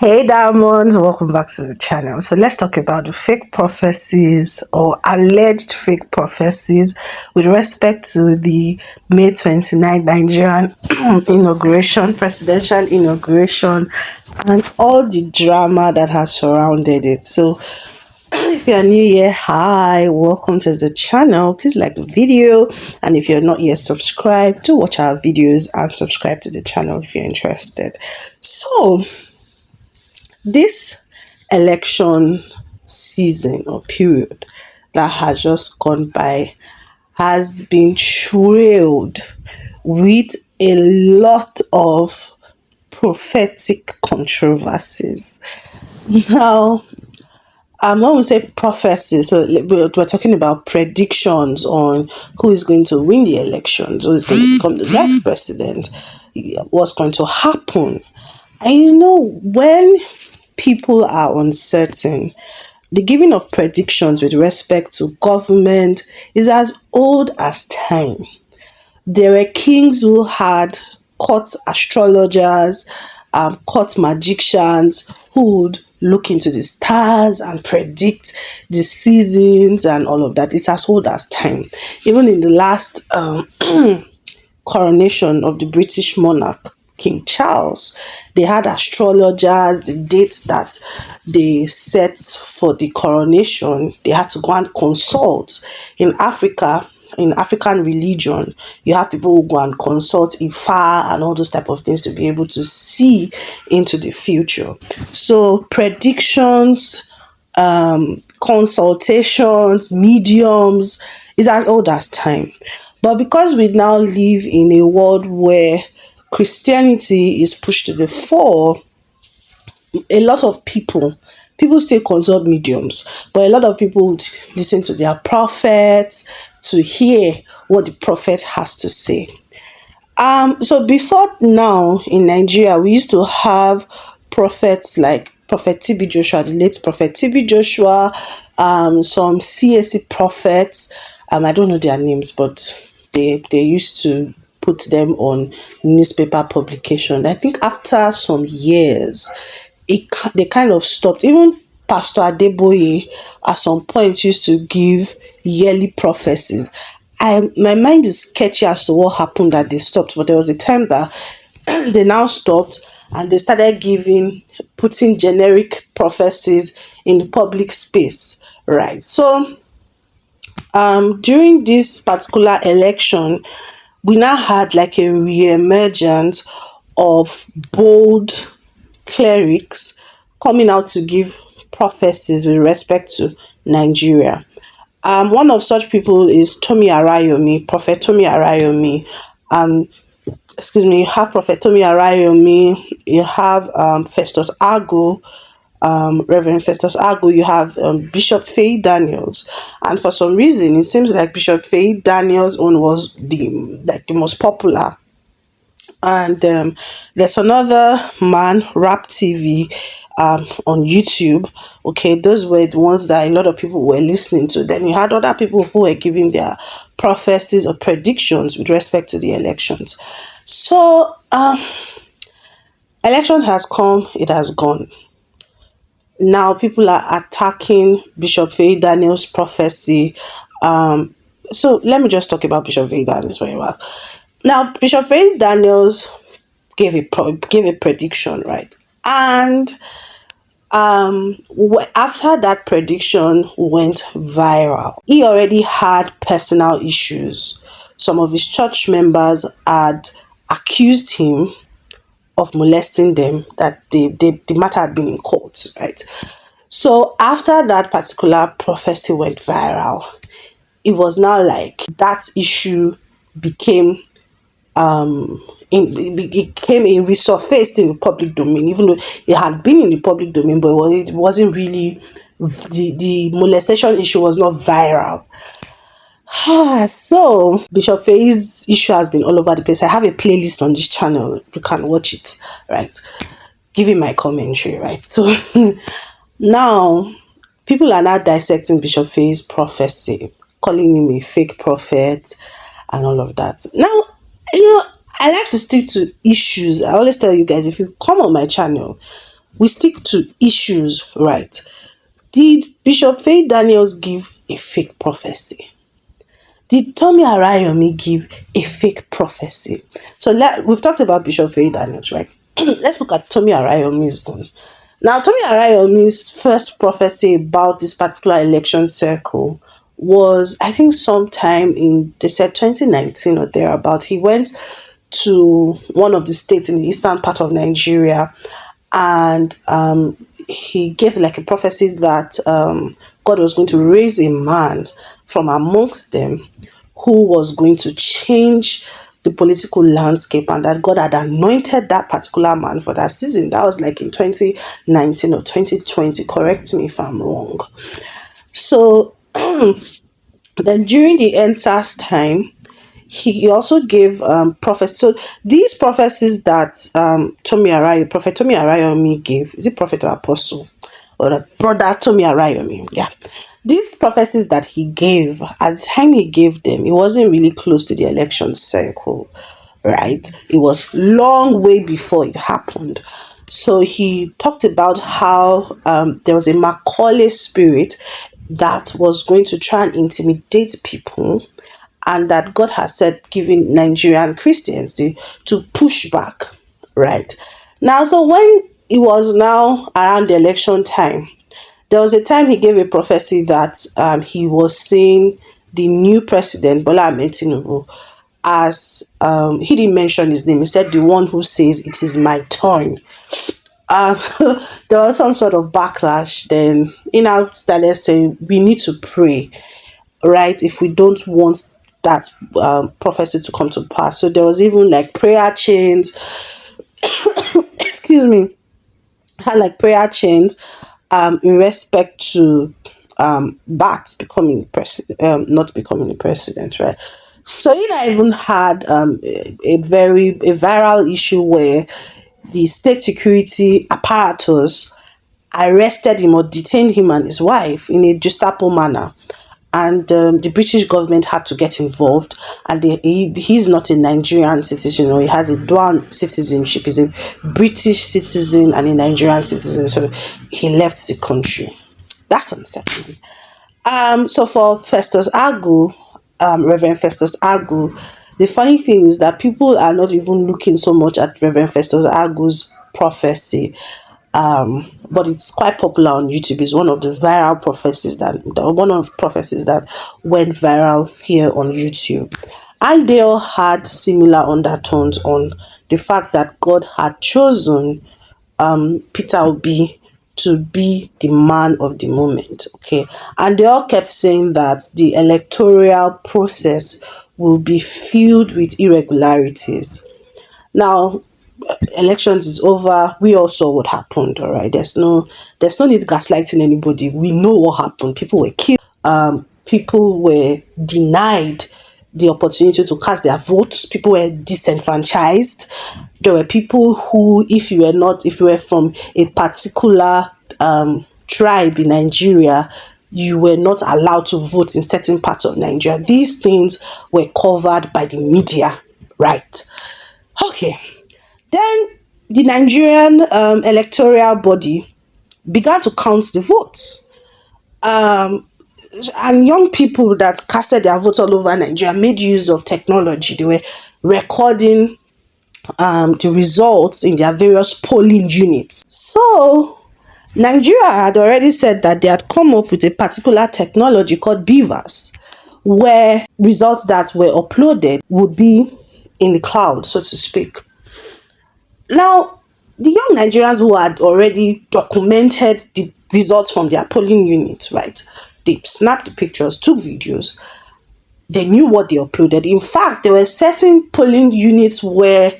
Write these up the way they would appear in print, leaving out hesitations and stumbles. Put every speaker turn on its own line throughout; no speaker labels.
Hey Diamonds, welcome back to the channel. So let's talk about the fake prophecies or alleged fake prophecies with respect to the May 29 Nigerian presidential inauguration, and all the drama that has surrounded it. So if you're new here, hi, welcome to the channel. Please like the video, and if you're not yet subscribed, do watch our videos and subscribe to the channel if you're interested. So this election season or period that has just gone by has been trailed with a lot of prophetic controversies. Now, I'm not going to say prophecies, so we're talking about predictions on who is going to win the elections, who is going to become the next president, what's going to happen. And when people are uncertain, the giving of predictions with respect to government is as old as time. There were kings who had court astrologers, court magicians who would look into the stars and predict the seasons and all of that. It's as old as time. Even in the last coronation of the British monarch, King Charles, they had astrologers, the dates that they set for the coronation, they had to go and consult. In Africa, in African religion, you have people who go and consult Ifa and all those type of things to be able to see into the future. So predictions, consultations, mediums is as old as time. But because we now live in a world where Christianity is pushed to the fore, a lot of people still consult mediums, but a lot of people would listen to their prophets to hear what the prophet has to say. So before now in Nigeria, we used to have prophets like Prophet TB Joshua, the late Prophet TB Joshua, some CSC prophets. I don't know their names, but they used to put them on newspaper publication. I think after some years, they kind of stopped. Even Pastor Adeboye at some point used to give yearly prophecies. My mind is sketchy as to what happened that they stopped, but there was a time that they now stopped and they started putting generic prophecies in the public space, right? So during this particular election, we now had like a re-emergence of bold clerics coming out to give prophecies with respect to Nigeria. One of such people is Tomi Arayomi, Prophet Tomi Arayomi. You have Prophet Tomi Arayomi, you have Festus Agu, Reverend Festus Agu, you have Bishop Feyi Daniels, and for some reason it seems like Bishop Feyi Daniels' own was the most popular. And there's another man, Rap TV, on YouTube. Okay, those were the ones that a lot of people were listening to. Then you had other people who were giving their prophecies or predictions with respect to the elections. So election has come, it has gone. Now people are attacking Bishop Feyi Daniels' prophecy. So let me just talk about Bishop Feyi Daniels very well. Now, Bishop Feyi Daniels gave a prediction, right? And after that prediction went viral, he already had personal issues. Some of his church members had accused him of molesting them, that the matter had been in court, right? So after that particular prophecy went viral, it was now like that issue became it resurfaced in the public domain, even though it had been in the public domain, but it wasn't really, the molestation issue was not viral. So Bishop Feyi's issue has been all over the place. I have a playlist on this channel, you can watch it, right? Giving my commentary, right? So now people are now dissecting Bishop Feyi's prophecy, calling him a fake prophet and all of that. Now, I like to stick to issues. I always tell you guys, if you come on my channel, we stick to issues, right? Did Bishop Faye Daniels give a fake prophecy? Did Tommy Arayomi give a fake prophecy? So we've talked about Bishop Faye Daniels, right? Let's look at Tommy Arayomi's own. Now, Tommy Arayomi's first prophecy about this particular election cycle was, I think, sometime in, they said 2019 or thereabout. He went to one of the states in the eastern part of Nigeria, and he gave like a prophecy that God was going to raise a man from amongst them who was going to change the political landscape, and that God had anointed that particular man for that season. That was like in 2019 or 2020. Correct me if I'm wrong. So then during the NSAS time, he also gave prophecies. So these prophecies that Prophet Tommy Arayomi gave, is it prophet or apostle? Or the brother Tommy Arayomi, yeah. These prophecies that he gave, at the time he gave them, it wasn't really close to the election cycle, right? It was long way before it happened. So he talked about how there was a Macaulay spirit that was going to try and intimidate people, and that God has said giving Nigerian Christians to push back, right? Now, so when it was now around the election time, there was a time he gave a prophecy that he was seeing the new president, Bola Ahmed Tinubu, as he didn't mention his name. He said the one who says it is my turn. Um, there was some sort of backlash. Then he now started saying we need to pray, right, if we don't want that prophecy to come to pass. So there was even like prayer chains. Excuse me. Had like prayer chains in respect to Bat becoming president, not becoming the president, right? So you know, even had a viral issue where the state security apparatus arrested him or detained him and his wife in a Gestapo manner, and the British government had to get involved. And he's not a Nigerian citizen, or he has a dual citizenship. He's a British citizen and a Nigerian citizen, so he left the country. That's unsettling. So for Festus Agu, Reverend Festus Agu, the funny thing is that people are not even looking so much at Reverend Festus Agu's prophecy, but it's quite popular on YouTube. It's one of the viral prophecies that went viral here on YouTube, and they all had similar undertones on the fact that God had chosen Peter Obi to be the man of the moment. Okay, and they all kept saying that the electoral process will be filled with irregularities. Now, elections is over. We all saw what happened. All right, there's no need gaslighting anybody. We know what happened. People were killed. People were denied the opportunity to cast their votes. People were disenfranchised. There were people who, if you were from a particular tribe in Nigeria, you were not allowed to vote in certain parts of Nigeria. These things were covered by the media, right? Okay. Then the Nigerian electoral body began to count the votes. And young people that casted their votes all over Nigeria made use of technology. They were recording the results in their various polling units. So Nigeria had already said that they had come up with a particular technology called Beavers, where results that were uploaded would be in the cloud, so to speak. Now, the young Nigerians who had already documented the results from their polling units, right? They snapped the pictures, took videos, they knew what they uploaded. In fact, there were certain polling units where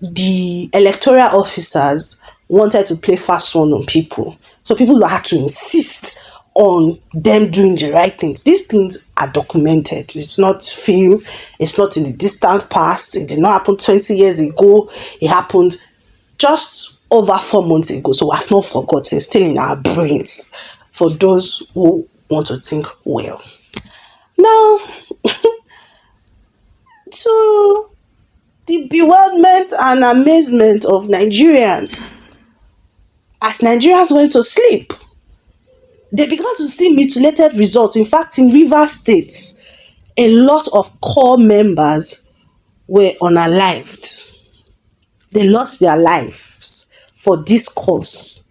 the electoral officers wanted to play fast one on people. So people had to insist on them doing the right things. These things are documented. It's not film. It's not in the distant past. It did not happen 20 years ago. It happened just over 4 months ago. So I've not forgotten. It's still in our brains for those who want to think well. Now, to the bewilderment and amazement of Nigerians, As Nigerians went to sleep, they began to see mutilated results. In fact, in Rivers State, a lot of core members were unalived. They lost their lives for this cause.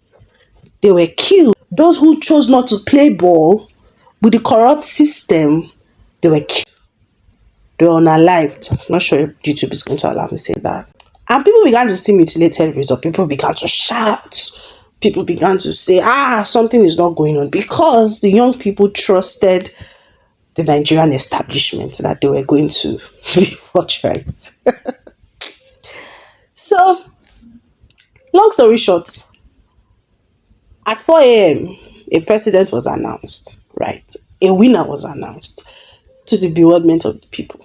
They were killed. Those who chose not to play ball with the corrupt system, they were killed. They were unalived. I'm not sure if YouTube is going to allow me to say that. And people began to see mutilated results. People began to shout. People began to say, something is not going on, because the young people trusted the Nigerian establishment that they were going to be forthright. So, long story short, at 4 a.m., a president was announced, right? A winner was announced, to the bewilderment of the people.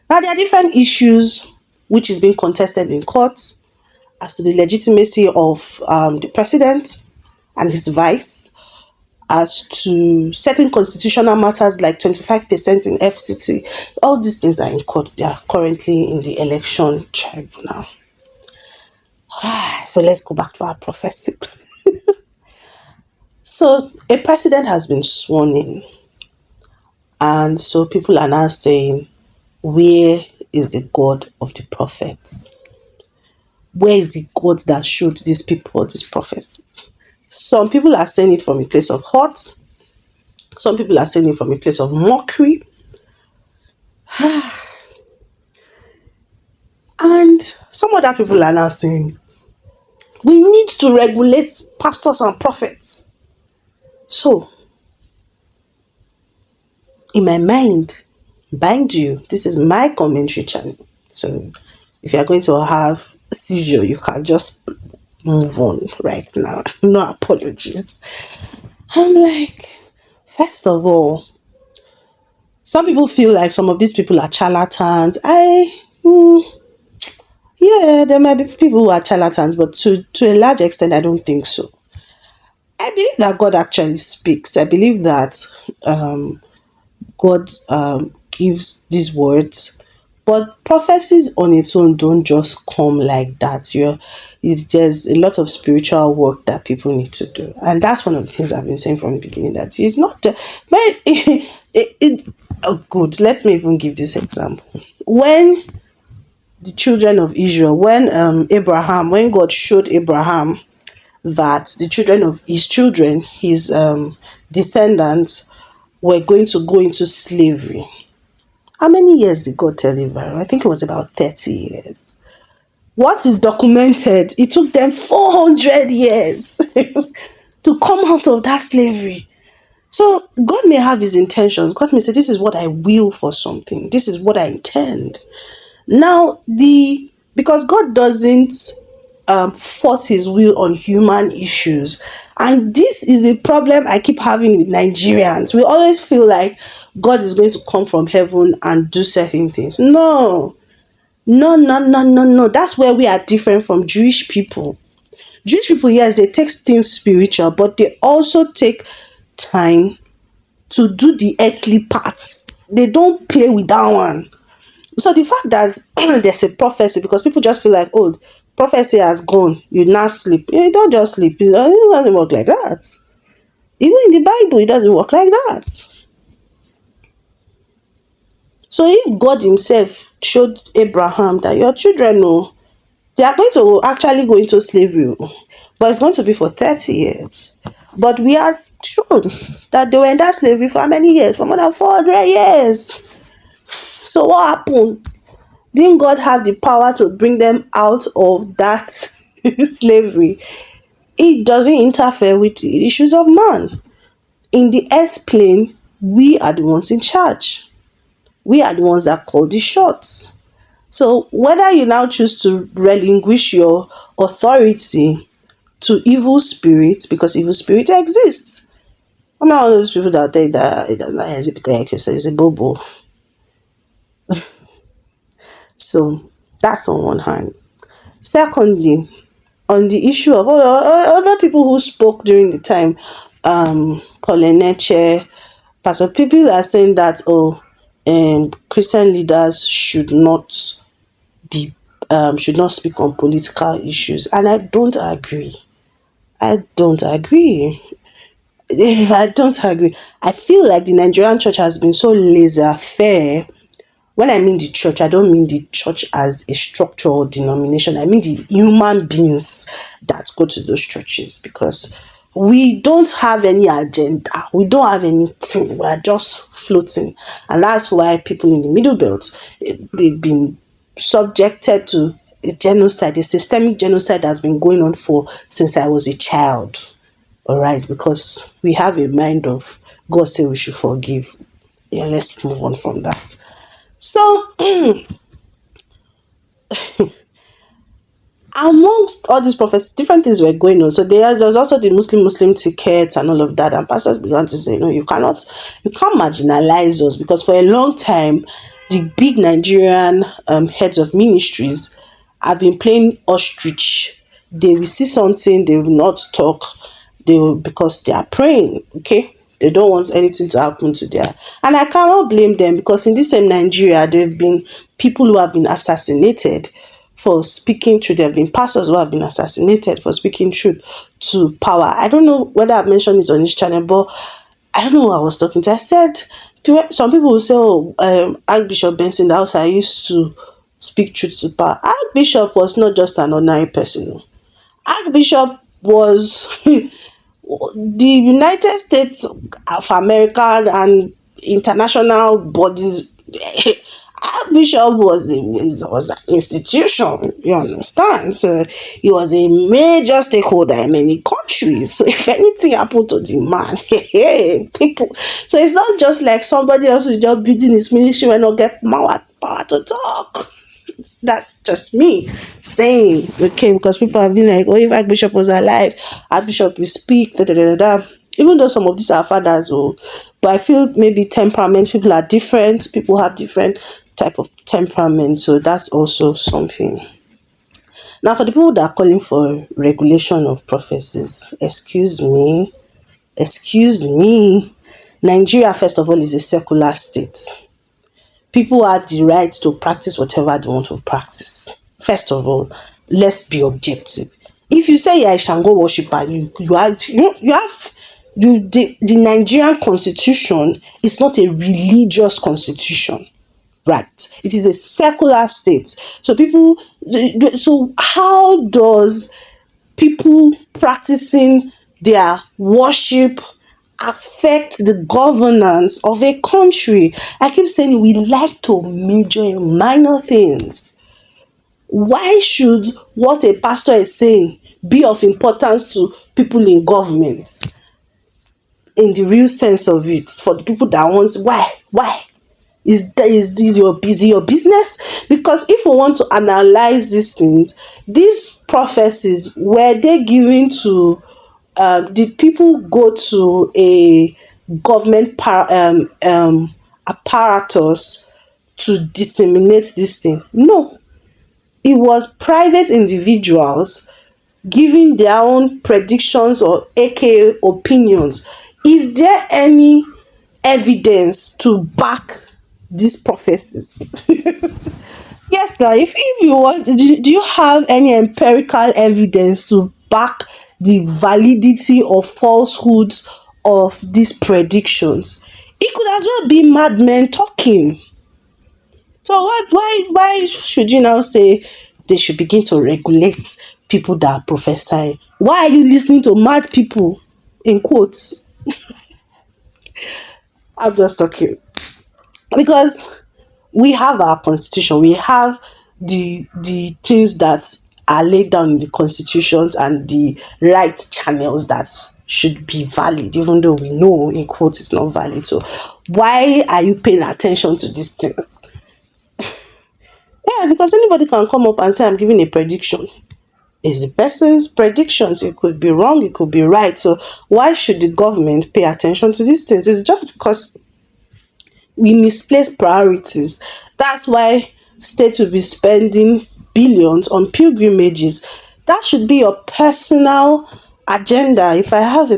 Now, there are different issues which is being contested in court as to the legitimacy of the president and his vice, as to certain constitutional matters like 25% in FCT. All these things are in court. They are currently in the election tribunal. So let's go back to our prophecy. So a president has been sworn in, and so people are now saying, where is the God of the prophets? Where is the God that showed these people these prophets? Some people are saying it from a place of hurt. Some people are saying it from a place of mockery. And some other people are now saying, we need to regulate pastors and prophets. So, in my mind, mind you, this is my commentary channel. So, if you're going to have a seizure, you can just move on right now. No apologies. I'm like, first of all, some people feel like some of these people are charlatans. Yeah, there might be people who are charlatans, but to a large extent, I don't think so. I believe that God actually speaks. I believe that God gives these words, but prophecies on its own don't just come like that. There's a lot of spiritual work that people need to do, and that's one of the things I've been saying from the beginning. That it's not, good. Let me even give this example. When the children of Israel, when God showed Abraham that the children of his children, his descendants, were going to go into slavery. How many years did God tell Abraham? I think it was about 30 years. What is documented, it took them 400 years to come out of that slavery. So God may have his intentions. God may say, this is what I will for something. This is what I intend. Now, because God doesn't force his will on human issues, and this is a problem I keep having with Nigerians. We always feel like God is going to come from heaven and do certain things. No. That's where we are different from Jewish people. Jewish people, yes, they take things spiritual, but they also take time to do the earthly parts. They don't play with that one. So the fact that there's a prophecy, because people just feel like, oh, prophecy has gone, you now sleep. You don't just sleep. It doesn't work like that. Even in the Bible, it doesn't work like that. So if God himself showed Abraham that your children know they are going to actually go into slavery, but it's going to be for 30 years. But we are shown that they were in that slavery for how many years? For more than 400 years. So what happened? Didn't God have the power to bring them out of that slavery? It doesn't interfere with the issues of man. In the earth plane, we are the ones in charge. We are the ones that call the shots. So whether you now choose to relinquish your authority to evil spirits, because evil spirit exists. I'm not one of those people that think that it does not exist because it's a bobo. So that's on one hand. Secondly, on the issue of other people who spoke during the time, Poleneche, Pastor, people are saying that Christian leaders should not speak on political issues, and I don't agree. I don't agree. I don't agree. I feel like the Nigerian church has been so laissez faire. When I mean the church, I don't mean the church as a structure or denomination. I mean the human beings that go to those churches, because we don't have any agenda. We don't have anything. We are just floating. And that's why people in the Middle Belt, they've been subjected to a genocide, a systemic genocide that's been going on for since I was a child. All right, because we have a mind of God say we should forgive. Yeah, let's move on from that. So, amongst all these prophets, different things were going on. So there's also the Muslim ticket and all of that. And pastors began to say, no, you can't marginalize us, because for a long time, the big Nigerian heads of ministries have been playing ostrich. They will see something, they will not talk. They will, because they are praying. Okay, they don't want anything to happen to their, and I cannot blame them, because in this same Nigeria there have been people who have been assassinated for speaking truth. There have been pastors who have been assassinated for speaking truth to power. I don't know whether I've mentioned it on this channel, but I don't know who I was talking to. I said some people will say, oh, Archbishop Benson, the house I used to speak truth to power. Archbishop was not just an ordinary person. Archbishop was the United States of America and international bodies. Archbishop was an institution, you understand? So he was a major stakeholder in many countries. So if anything happened to the man, people. So it's not just like somebody else who's just building his ministry and not get power to talk. That's just me saying, okay, because people have been like, oh, if Archbishop was alive, Archbishop will speak, da da da da. Even though some of these are fathers, but I feel maybe temperament, people are different, people have different type of temperament, so that's also something. Now, for the people that are calling for regulation of prophecies, excuse me, Nigeria, first of all, is a secular state. People have the right to practice whatever they want to practice. First of all, let's be objective. If you say you're a Shango worshiper, the Nigerian constitution is not a religious constitution, right? It is a secular state. So how does people practicing their worship affect the governance of a country? I keep saying we like to major in minor things. Why should what a pastor is saying be of importance to people in government, in the real sense of it? For the people that want, why is this your business? Because if we want to analyze these things, these prophecies, were they given to did people go to a government apparatus to disseminate this thing? No, it was private individuals giving their own predictions or aka opinions. Is there any evidence to back these prophecies? Yes, now if you want, do you have any empirical evidence to back the validity or falsehoods of these predictions? It could as well be madmen talking. So why should you now say they should begin to regulate people that are prophesying? Why are you listening to mad people, in quotes? I'm just talking. Because we have our constitution, we have the things that are laid down in the constitutions and the right channels that should be valid, even though we know in quotes it's not valid. So why are you paying attention to these things? Yeah, because anybody can come up and say I'm giving a prediction. It's the person's predictions. It could be wrong, it could be right. So why should the government pay attention to these things? It's just because we misplace priorities. That's why states will be spending billions on pilgrimages. That should be your personal agenda. If I have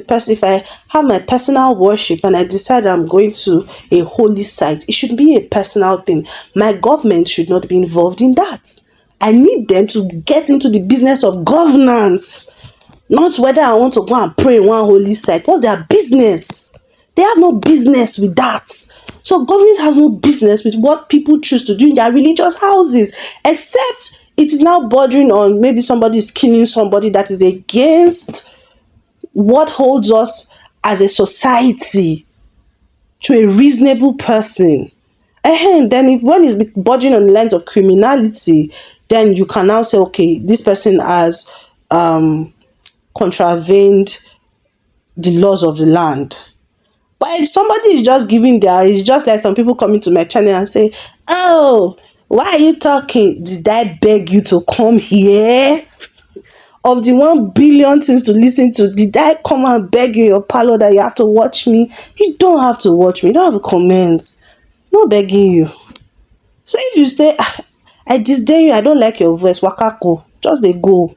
my personal worship and I decide I'm going to a holy site, it should be a personal thing. My government should not be involved in that. I need them to get into the business of governance, not whether I want to go and pray in one holy site. What's their business? They have no business with that. So government has no business with what people choose to do in their religious houses, except it is now bordering on maybe somebody is killing somebody that is against what holds us as a society to a reasonable person. And then when it's bordering on the lines of criminality, then you can now say, okay, this person has contravened the laws of the land. But if somebody is just giving it's just like some people coming to my channel and say, oh, why are you talking? Did I beg you to come here? Of the 1 billion things to listen to, did I come and beg you in your parlor that you have to watch me? You don't have to watch me. You don't have to comment. No begging you. So if you say, I disdain you, I don't like your voice, wakako, just they go.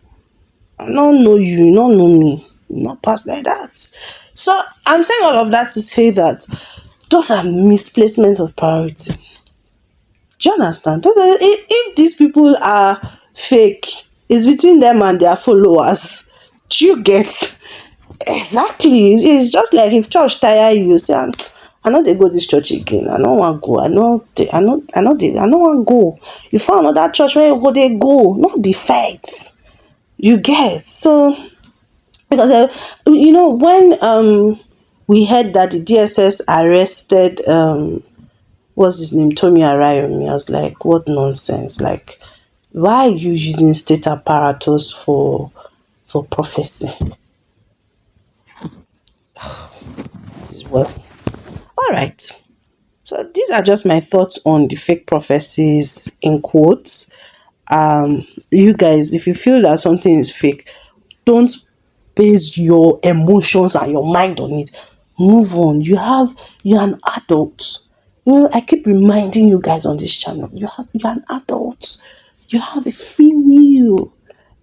I don't know you don't know me. You not pass like that. So I'm saying all of that to say that those are misplacement of priority. Do you understand? If these people are fake, it's between them and their followers. Do you get? Exactly. It's just like if church tire you, say, I know they go this church again. I don't want to go. I don't want to go. You find another church where you go, they go. Not be fight. You get? So because when we heard that the DSS arrested what's his name, Tommy Arayomi, I was like, what nonsense. Like, why are you using state apparatus for prophecy? It is well. All right. So these are just my thoughts on the fake prophecies in quotes. You guys, if you feel that something is fake, don't base your emotions and your mind on it. Move on. You're an adult. I keep reminding you guys on this channel, you're an adult. You have a free will.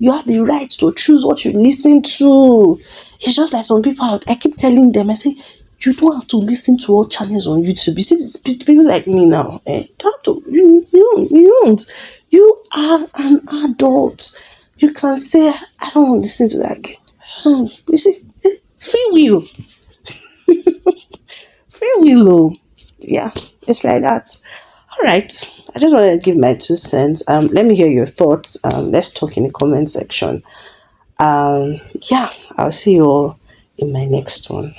You have the right to choose what you listen to. It's just like some people I keep telling them, I say, you don't have to listen to all channels on YouTube. You see, these people like me now. You don't have to. You don't. You are an adult. You can say, I don't want to listen to that again. You see, free will. Free will. Oh. Yeah, it's like that. All right. I just wanted to give my 2 cents. Let me hear your thoughts. Let's talk in the comment section. Yeah, I'll see you all in my next one.